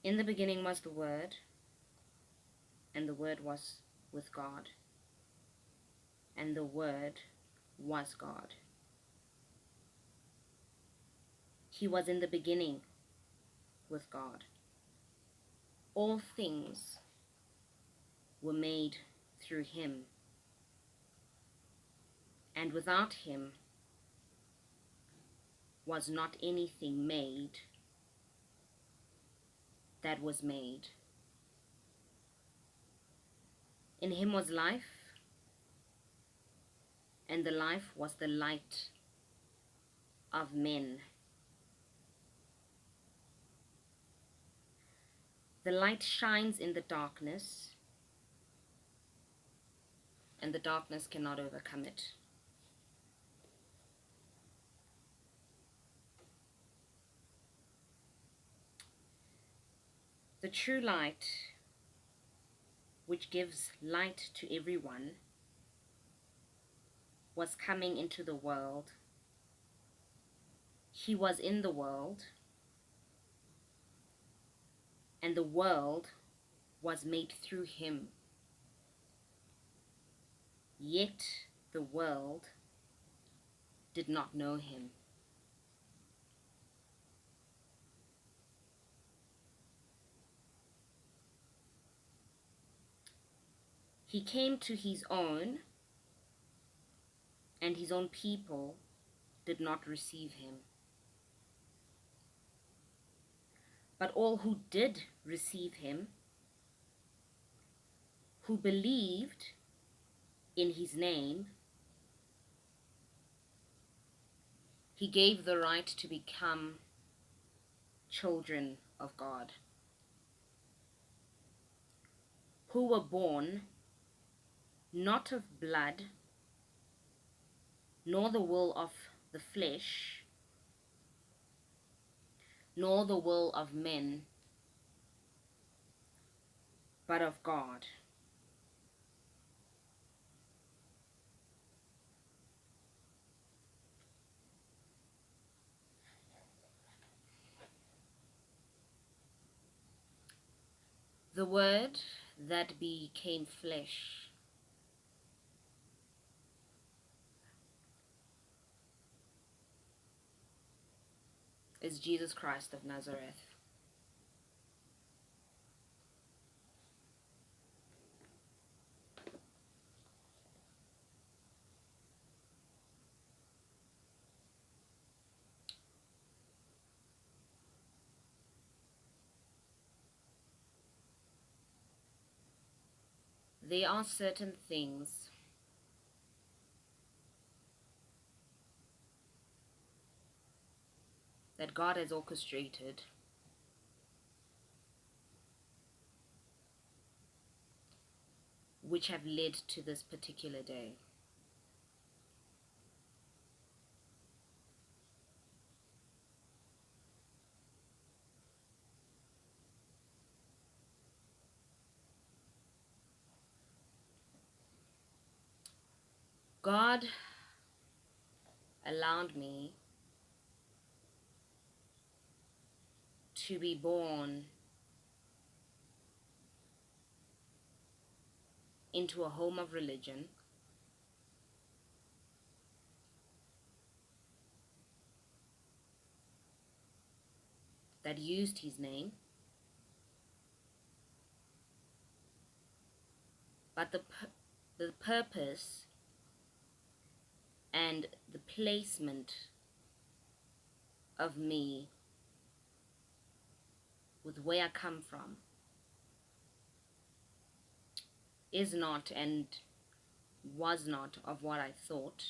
In the beginning was the Word, and the Word was with God, and the Word was God. He was in the beginning with God. All things were made through him, and without him was not anything made that was made. In him was life, and the life was the light of men. The light shines in the darkness, and the darkness cannot overcome it. The true light, which gives light to everyone, was coming into the world. He was in the world, and the world was made through him. Yet the world did not know him. He came to his own, and his own people did not receive him. But all who did receive him, who believed in his name, he gave the right to become children of God, who were born not of blood, nor the will of the flesh, nor the will of men, but of God. The Word that became flesh is Jesus Christ of Nazareth. There are certain things that God has orchestrated which have led to this particular day. God allowed me to be born into a home of religion that used his name, but the purpose and the placement of me with where I come from is not and was not of what I thought,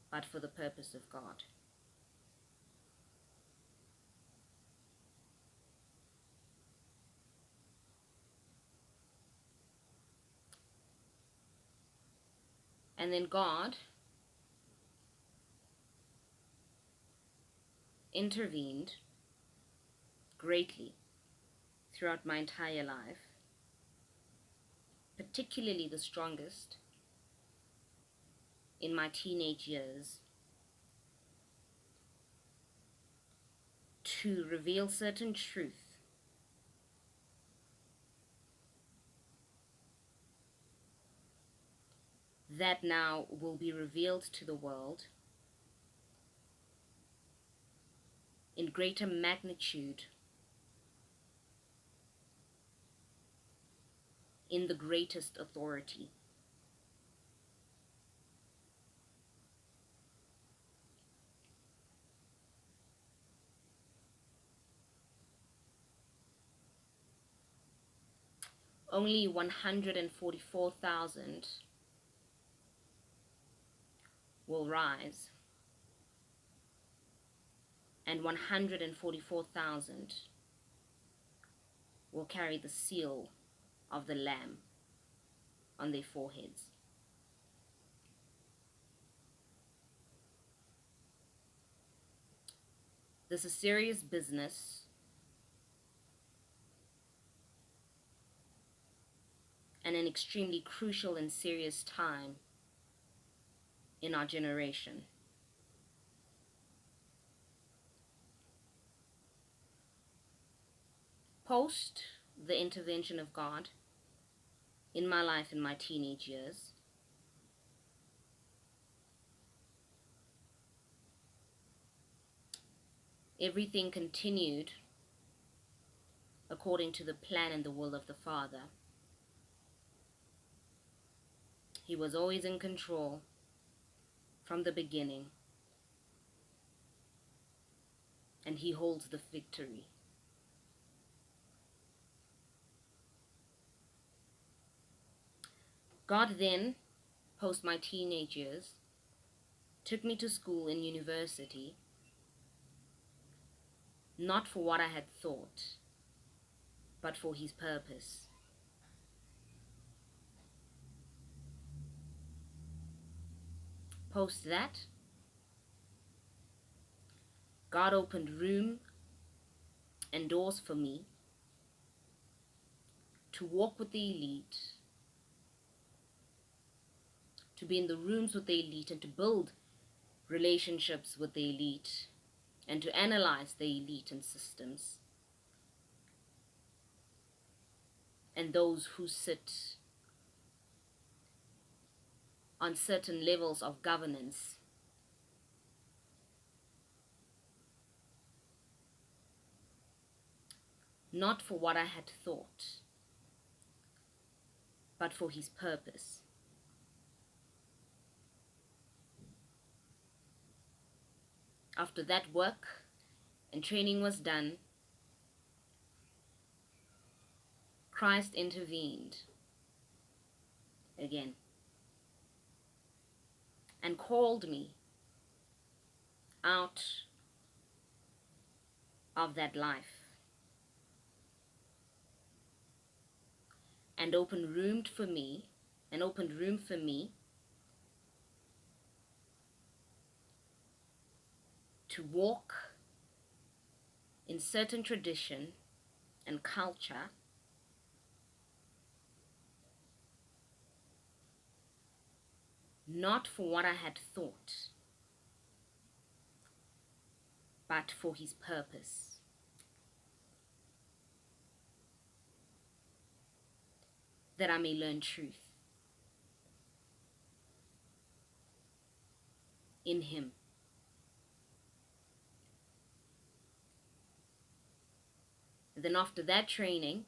but for the purpose of God. And then God intervened greatly throughout my entire life, particularly the strongest in my teenage years, to reveal certain truth that now will be revealed to the world in greater magnitude, in the greatest authority. Only 144,000 will rise, and 144,000 will carry the seal of the Lamb on their foreheads. This is serious business, and an extremely crucial and serious time in our generation. Post the intervention of God in my life in my teenage years, everything continued according to the plan and the will of the Father. He was always in control from the beginning, and He holds the victory. God then, post my teenage years, took me to school and university, not for what I had thought, but for His purpose. Post that, God opened room and doors for me to walk with the elite, to be in the rooms with the elite, and to build relationships with the elite, and to analyze the elite and systems, and those who sit on certain levels of governance. Not for what I had thought, but for His purpose. After that work and training was done, Christ intervened again and called me out of that life and opened room for me to walk in certain tradition and culture not for what I had thought, but for His purpose. That I may learn truth in Him. And then after that training,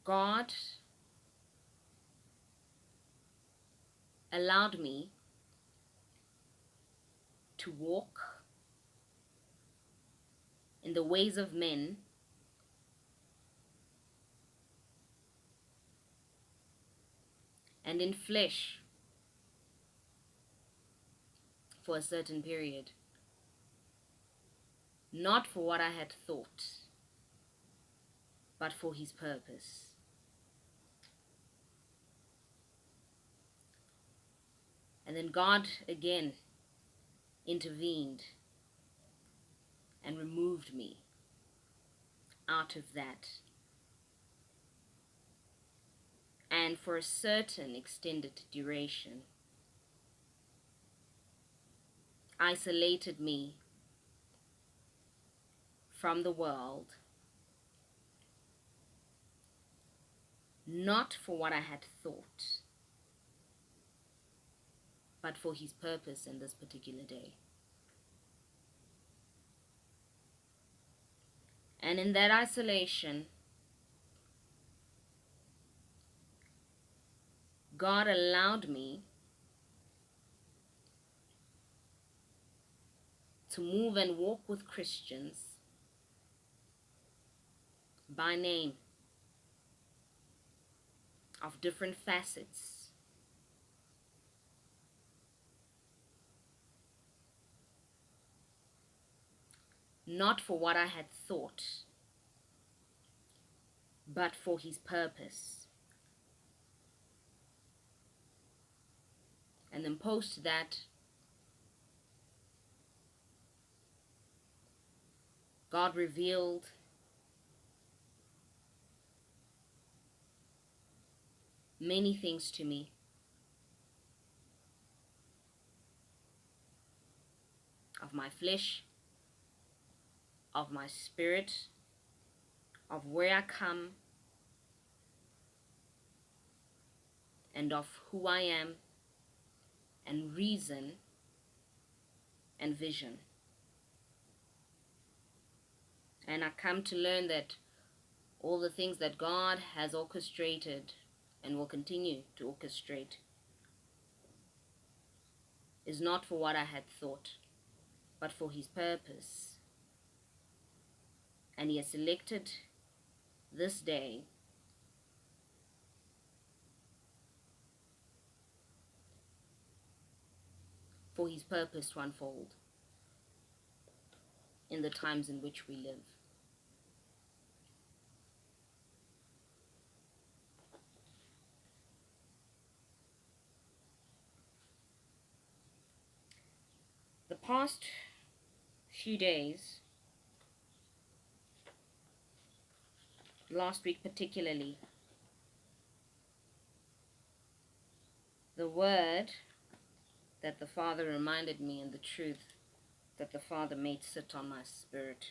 God allowed me to walk in the ways of men and in flesh for a certain period, not for what I had thought, but for His purpose. And then God again intervened and removed me out of that, and for a certain extended duration isolated me from the world not for what I had thought, but for his purpose in this particular day. And in that isolation, God allowed me to move and walk with Christians by name, of different facets, not for what I had thought, but for his purpose. And then post that, God revealed many things to me of my flesh, of my spirit, of where I come, and of who I am, and reason and vision. And I come to learn that all the things that God has orchestrated and will continue to orchestrate is not for what I had thought, but for his purpose. And he has selected this day for his purpose to unfold in the times in which we live. The past few days, last week particularly, the word that the Father reminded me and the truth that the Father made sit on my spirit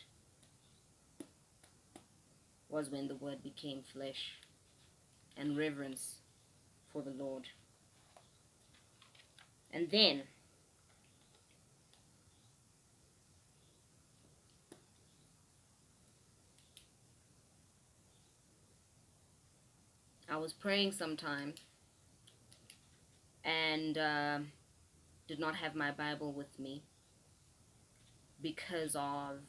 was when the word became flesh and reverence for the Lord. And then I was praying sometime and did not have my Bible with me because of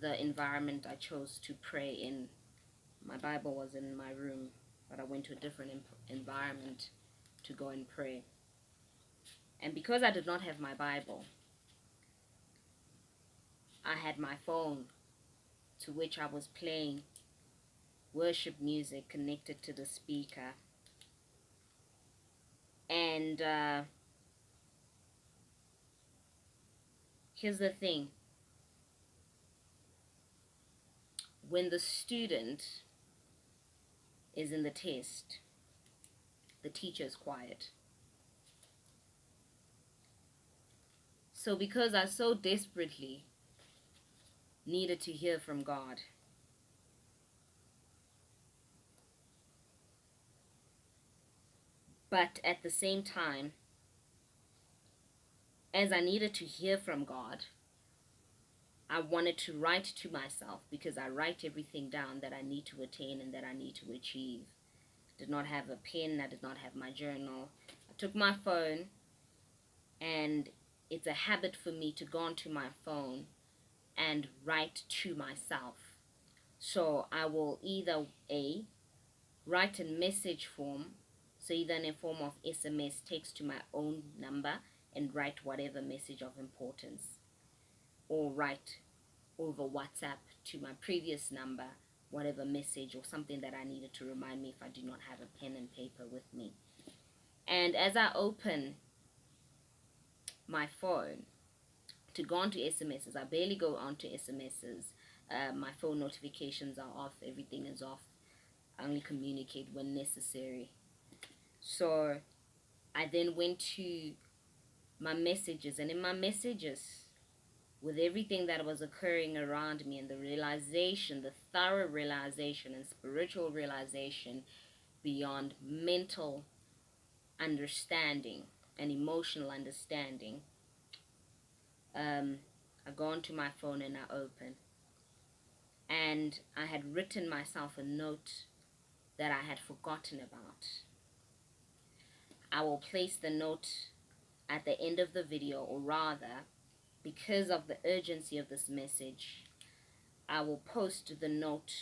the environment I chose to pray in. My Bible was in my room, but I went to a different environment to go and pray. And because I did not have my Bible, I had my phone to which I was playing worship music connected to the speaker. And here's the thing. When the student is in the test, the teacher is quiet. So because I so desperately needed to hear from God, but at the same time, as I needed to hear from God, I wanted to write to myself, because I write everything down that I need to attain and that I need to achieve. I did not have a pen, I did not have my journal. I took my phone, and it's a habit for me to go onto my phone and write to myself. So I will either write in message form, so either in a form of SMS, text to my own number and write whatever message of importance, or write over WhatsApp to my previous number whatever message or something that I needed to remind me if I do not have a pen and paper with me. And as I open my phone to go onto SMSs, I barely go onto SMSs. My phone notifications are off, everything is off. I only communicate when necessary. So I then went to my messages, and in my messages with everything that was occurring around me, and the realization, the thorough realization and spiritual realization beyond mental understanding and emotional understanding, I go onto my phone and I open. And I had written myself a note that I had forgotten about. I will place the note at the end of the video, or rather, because of the urgency of this message, I will post the note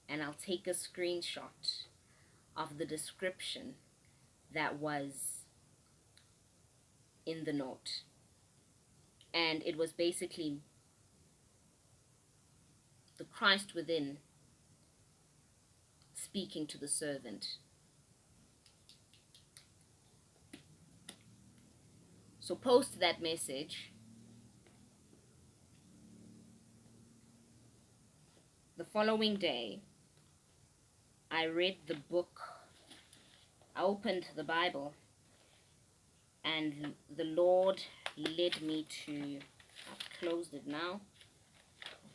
and I'll take a screenshot of the description that was in the note. And it was basically the Christ within speaking to the servant. So post that message. The following day, I read the book. I opened the Bible, and the Lord led me to, I've closed it now,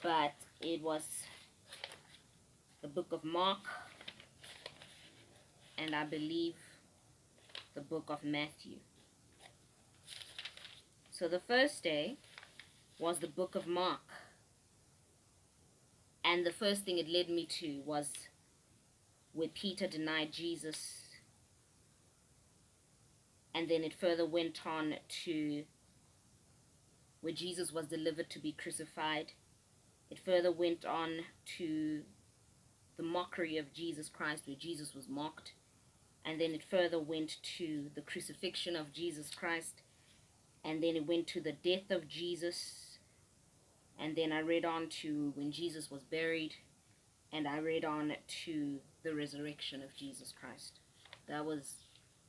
but it was the book of Mark, and I believe the book of Matthew. So the first day was the book of Mark, and the first thing it led me to was where Peter denied Jesus, and then it further went on to where Jesus was delivered to be crucified. It further went on to the mockery of Jesus Christ, where Jesus was mocked. And then it further went to the crucifixion of Jesus Christ. And then it went to the death of Jesus. And then I read on to when Jesus was buried. And I read on to the resurrection of Jesus Christ. That was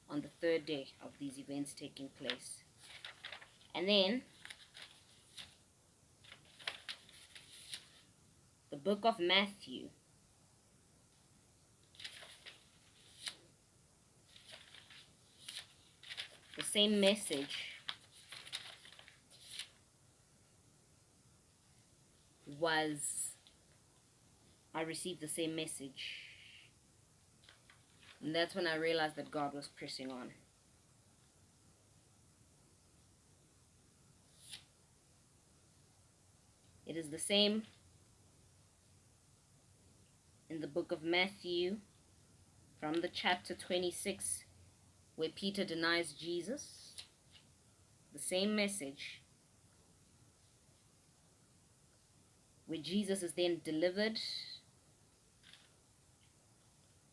on the third day of these events taking place. And then the book of Matthew. The same message I received the same message. And that's when I realized that God was pressing on. It is the same in the book of Matthew, from the chapter 26, where Peter denies Jesus. The same message, where Jesus is then delivered.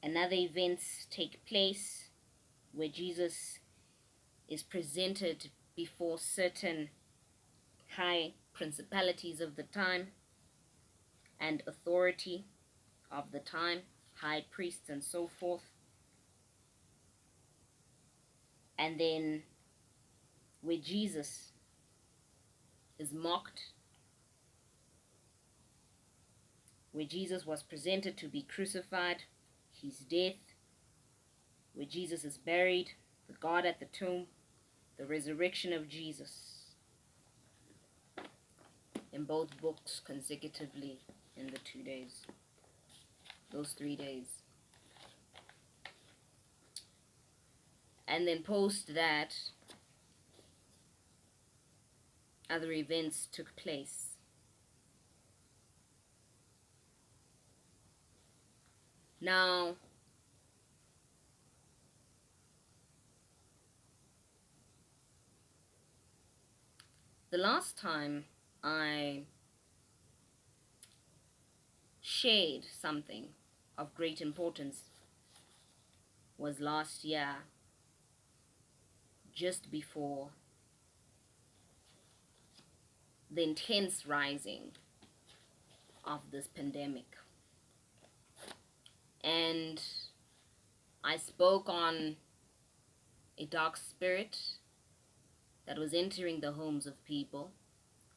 Another events take place where Jesus is presented before certain high principalities of the time and authority of the time, high priests and so forth. And then where Jesus is mocked, where Jesus was presented to be crucified, his death, where Jesus is buried, the God at the tomb, the resurrection of Jesus, in both books consecutively in the 2 days, those 3 days. And then post that, other events took place. Now, the last time I shared something of great importance was last year, just before the intense rising of this pandemic. And I spoke on a dark spirit that was entering the homes of people,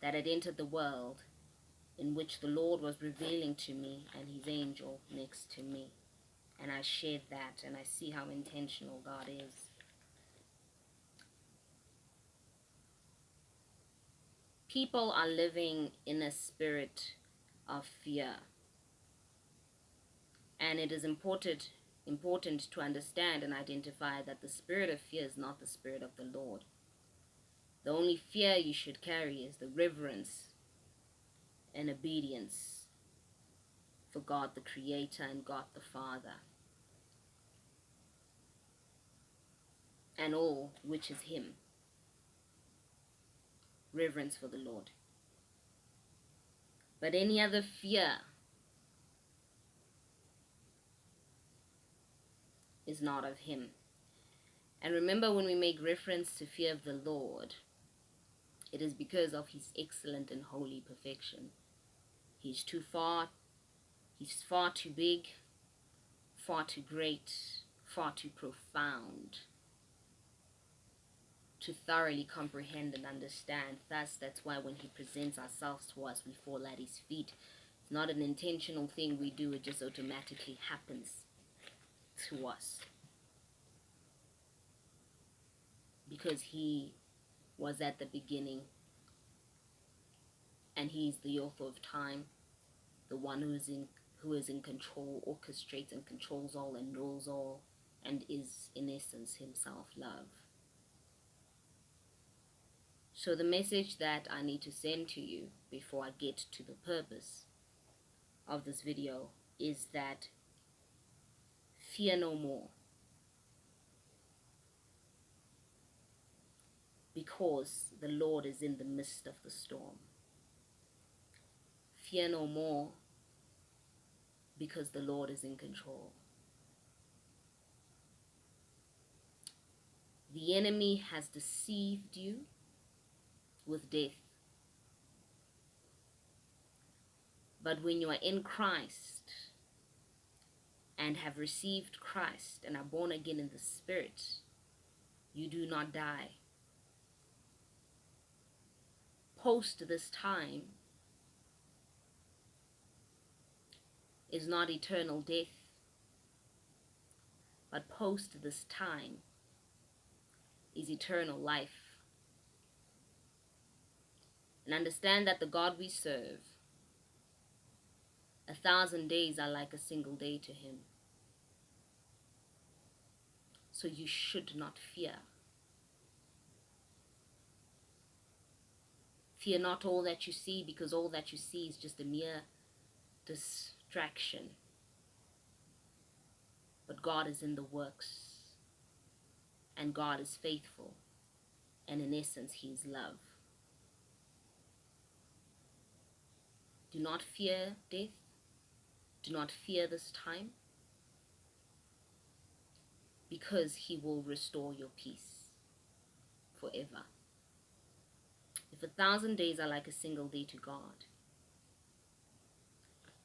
that had entered the world, in which the Lord was revealing to me and his angel next to me. And I shared that, and I see how intentional God is. People are living in a spirit of fear. And it is important to understand and identify that the spirit of fear is not the spirit of the Lord. The only fear you should carry is the reverence and obedience for God the Creator and God the Father, and all which is Him. Reverence for the Lord. But any other fear is not of Him. And remember, when we make reference to fear of the Lord, it is because of His excellent and holy perfection. He's far too big, far too great, far too profound to thoroughly comprehend and understand. Thus, that's why when He presents ourselves to us, we fall at His feet. It's not an intentional thing we do, it just automatically happens to us. Because He was at the beginning, and He's the author of time, the one who is in control, orchestrates and controls all and knows all, and is in essence Himself love. So the message that I need to send to you before I get to the purpose of this video is that fear no more, because the Lord is in the midst of the storm. Fear no more, because the Lord is in control. The enemy has deceived you with death. But when you are in Christ and have received Christ and are born again in the Spirit, you do not die. Post this time is not eternal death, but post this time is eternal life. And understand that the God we serve, 1,000 days are like a single day to Him. So you should not fear. Fear not all that you see, because all that you see is just a mere distraction. But God is in the works, and God is faithful, and in essence He is love. Do not fear death. Do not fear this time, because He will restore your peace forever. If 1,000 days are like a single day to God,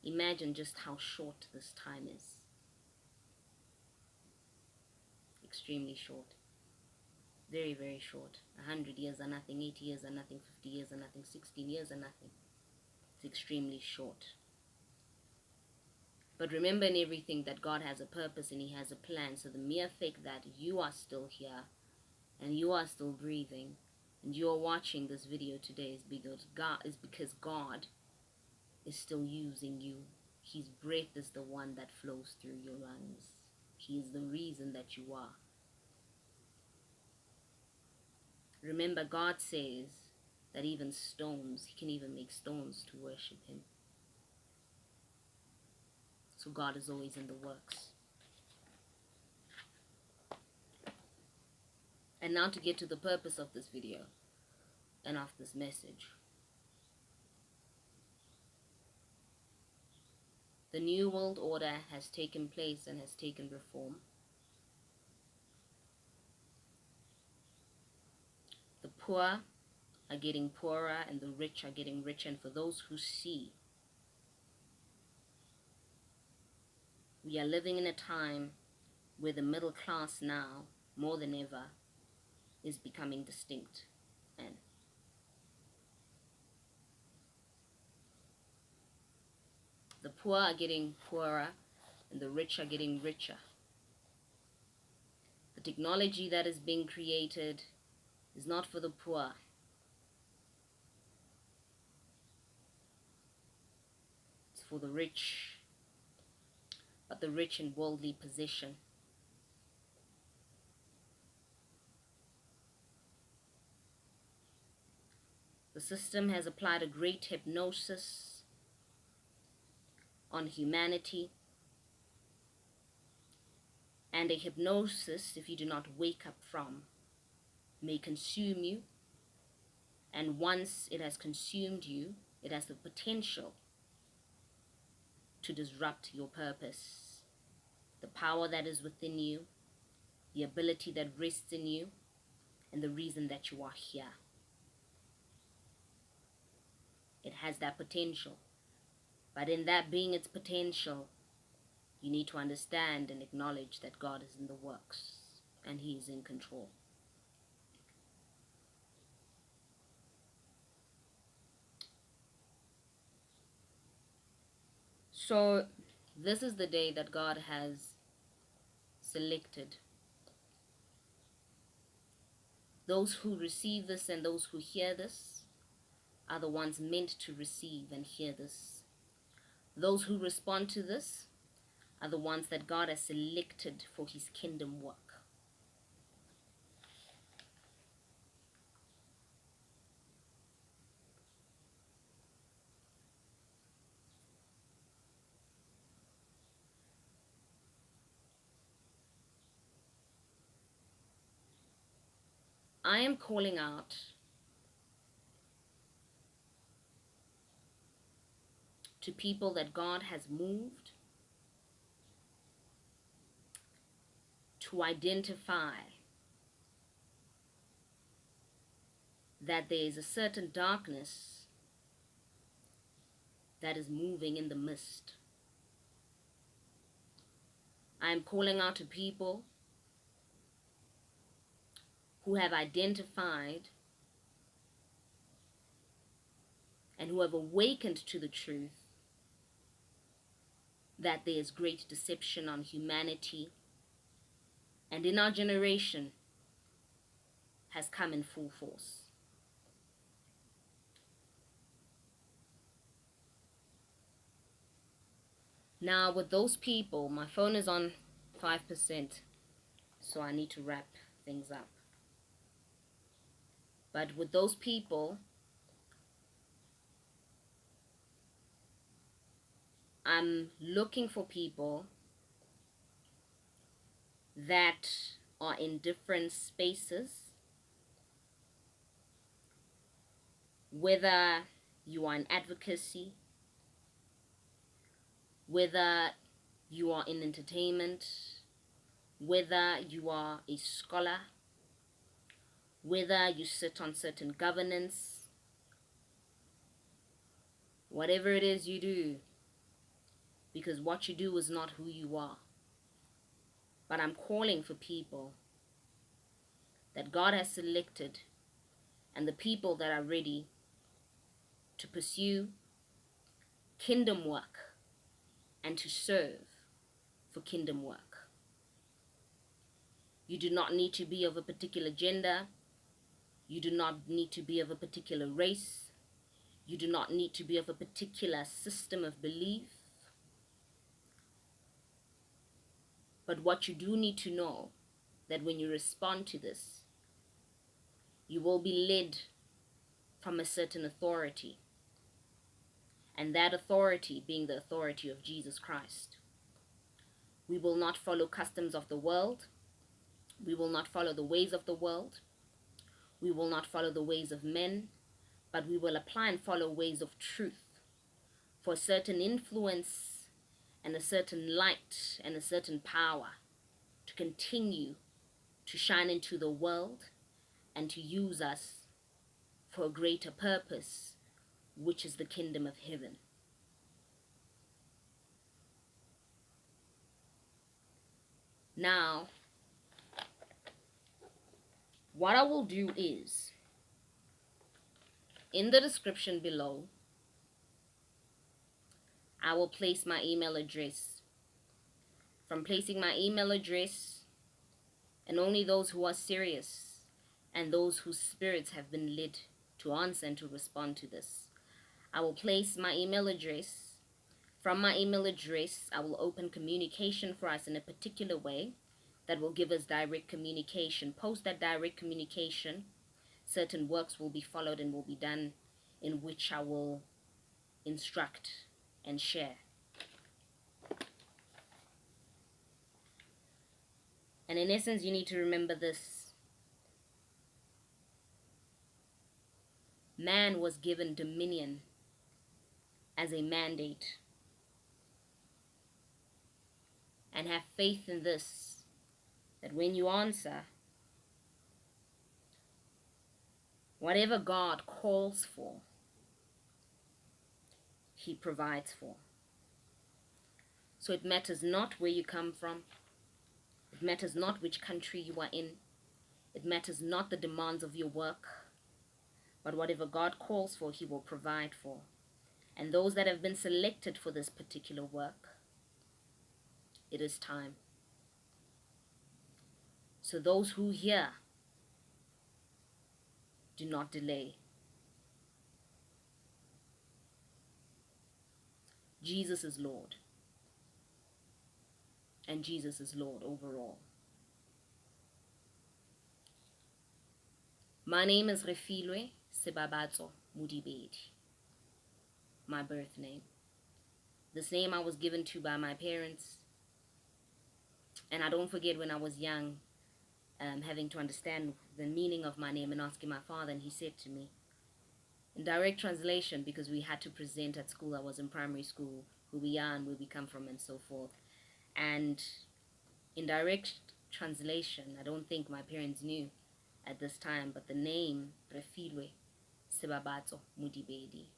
imagine just how short this time is. Extremely short. Very, very short. 100 years are nothing, 80 years are nothing, 50 years are nothing, 16 years are nothing. It's extremely short. But remember in everything that God has a purpose and He has a plan. So the mere fact that you are still here and you are still breathing and you are watching this video today is because God is still using you. His breath is the one that flows through your lungs. He is the reason that you are. Remember, God says that even stones, He can even make stones to worship Him. So God is always in the works. And now to get to the purpose of this video and of this message. The New World Order has taken place and has taken reform. The poor are getting poorer and the rich are getting richer. And for those who see, we are living in a time where the middle class now, more than ever, is becoming distinct. And the poor are getting poorer and the rich are getting richer. The technology that is being created is not for the poor. for the rich, but the rich in worldly position. The system has applied a great hypnosis on humanity, and a hypnosis, if you do not wake up from, may consume you, and once it has consumed you, it has the potential to disrupt your purpose, the power that is within you, the ability that rests in you, and the reason that you are here. It has that potential, but in that being its potential, you need to understand and acknowledge that God is in the works and He is in control. So this is the day that God has selected. Those who receive this and those who hear this are the ones meant to receive and hear this. Those who respond to this are the ones that God has selected for His kingdom work. I am calling out to people that God has moved to identify that there is a certain darkness that is moving in the midst. I am calling out to people who have identified and who have awakened to the truth that there is great deception on humanity, and in our generation has come in full force. Now with those people, my phone is on 5%, so I need to wrap things up. But with those people, I'm looking for people that are in different spaces, whether you are in advocacy, whether you are in entertainment, whether you are a scholar, whether you sit on certain governance, whatever it is you do, because what you do is not who you are. But I'm calling for people that God has selected and the people that are ready to pursue kingdom work and to serve for kingdom work. You do not need to be of a particular gender. You do not need to be of a particular race. You do not need to be of a particular system of belief. But what you do need to know, that when you respond to this, you will be led from a certain authority, and that authority being the authority of Jesus Christ. We will not follow customs of the world. We will not follow the ways of the world. We will not follow the ways of men, but we will apply and follow ways of truth for a certain influence and a certain light and a certain power to continue to shine into the world and to use us for a greater purpose, which is the kingdom of heaven. Now, what I will do is, in the description below, I will place my email address. From placing my email address, and only those who are serious and those whose spirits have been led to answer and to respond to this, I will place my email address From my email address, I will open communication for us in a particular way that will give us direct communication. Post that direct communication, certain works will be followed and will be done, in which I will instruct and share. And in essence, you need to remember this. Man was given dominion as a mandate. And have faith in this, that when you answer, whatever God calls for, He provides for. So it matters not where you come from. It matters not which country you are in. It matters not the demands of your work. But whatever God calls for, He will provide for. And those that have been selected for this particular work, it is time. So those who hear, do not delay. Jesus is Lord. And Jesus is Lord overall. My name is rs.Modibedi, my birth name. This name I was given to by my parents. And I don't forget when I was young, having to understand the meaning of my name and asking my father, and he said to me, in direct translation, because we had to present at school, I was in primary school, who we are and where we come from and so forth. And in direct translation, I don't think my parents knew at this time, but the name Refilwe Sebabatso Modibedi,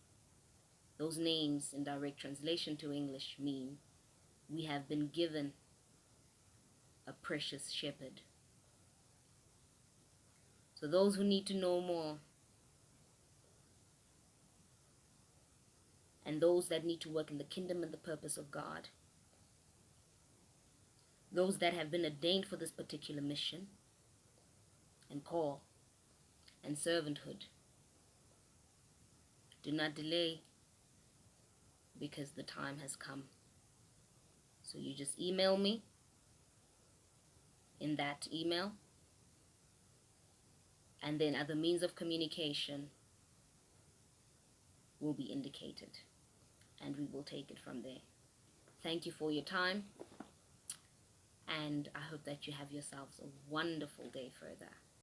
those names in direct translation to English mean we have been given a precious shepherd. So those who need to know more, and those that need to work in the kingdom and the purpose of God, those that have been ordained for this particular mission and call and servanthood, do not delay, because the time has come. So you just email me. In that email, and then other means of communication will be indicated, and we will take it from there. Thank you for your time, and I hope that you have yourselves a wonderful day further.